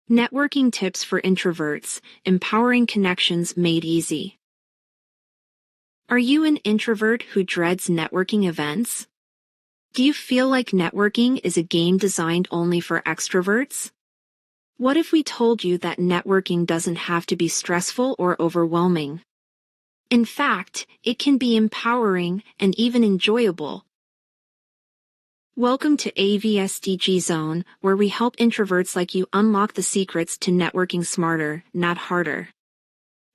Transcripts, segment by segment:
Networking tips for introverts, empowering connections made easy. Are you an introvert who dreads networking events? Do you feel like networking is a game designed only for extroverts? What if we told you that networking doesn't have to be stressful or overwhelming? In fact, it can be empowering and even enjoyable. Welcome to AvsDigiZone, where we help introverts like you unlock the secrets to networking smarter, not harder.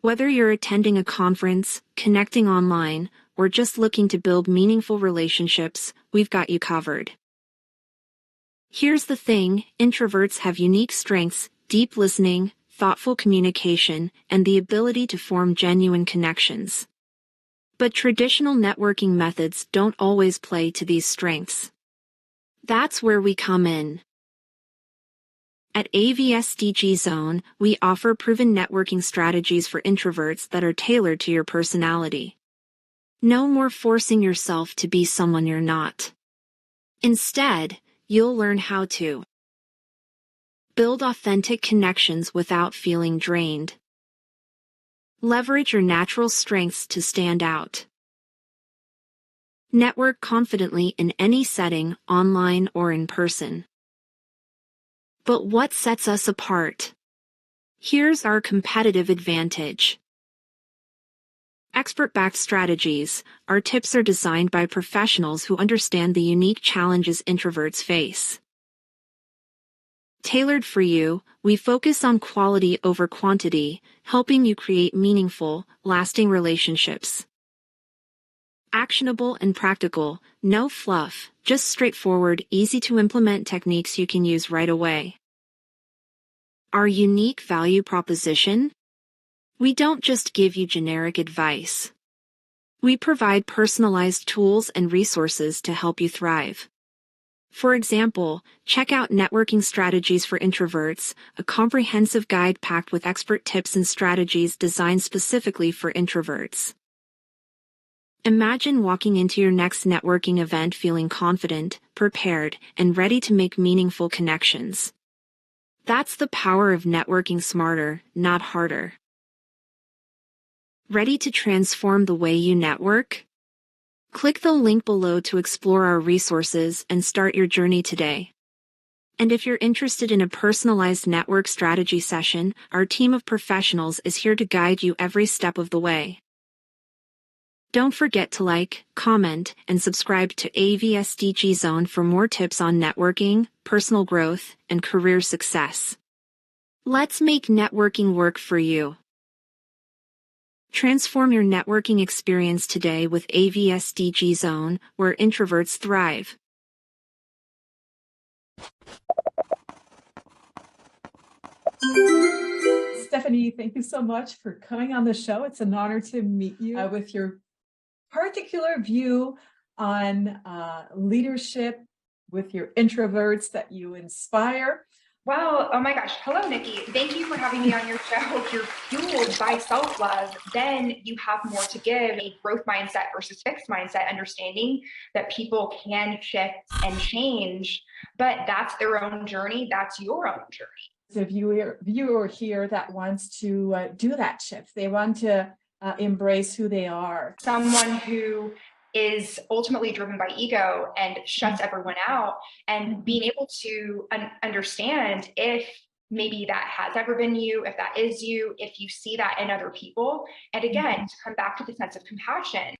Whether you're attending a conference, connecting online, or just looking to build meaningful relationships, we've got you covered. Here's the thing, introverts have unique strengths: deep listening, thoughtful communication, and the ability to form genuine connections. But traditional networking methods don't always play to these strengths. That's where we come in. At AvsDigiZone, we offer proven networking strategies for introverts that are tailored to your personality. No more forcing yourself to be someone you're not. Instead, you'll learn how to build authentic connections without feeling drained. Leverage your natural strengths to stand out. Network confidently in any setting, online or in person. But what sets us apart? Here's our competitive advantage. Expert-backed strategies. Our tips are designed by professionals who understand the unique challenges introverts face. Tailored for you, we focus on quality over quantity, helping you create meaningful, lasting relationships. Actionable and practical, no fluff, just straightforward, easy-to-implement techniques you can use right away. Our unique value proposition? We don't just give you generic advice. We provide personalized tools and resources to help you thrive. For example, check out Networking Strategies for Introverts, a comprehensive guide packed with expert tips and strategies designed specifically for introverts. Imagine walking into your next networking event feeling confident, prepared, and ready to make meaningful connections. That's the power of networking smarter, not harder. Ready to transform the way you network? Click the link below to explore our resources and start your journey today. And if you're interested in a personalized network strategy session, our team of professionals is here to guide you every step of the way. Don't forget to like, comment, and subscribe to AvsDigiZone for more tips on networking, personal growth, and career success. Let's make networking work for you. Transform your networking experience today with AvsDigiZone, where introverts thrive. Stephanie, thank you so much for coming on the show. It's an honor to meet you with your particular view on leadership with your introverts that you inspire. Wow. Oh my gosh. Hello, Nikki. Thank you for having me on your show. If you're fueled by self-love, then you have more to give. A growth mindset versus fixed mindset, understanding that people can shift and change, but that's their own journey. That's your own journey. So if you are here that wants to do that shift, they want to embrace who they are. Someone who is ultimately driven by ego and shuts everyone out, and being able to understand if maybe that has ever been you, if that is you, if you see that in other people. And again, to come back to the sense of compassion.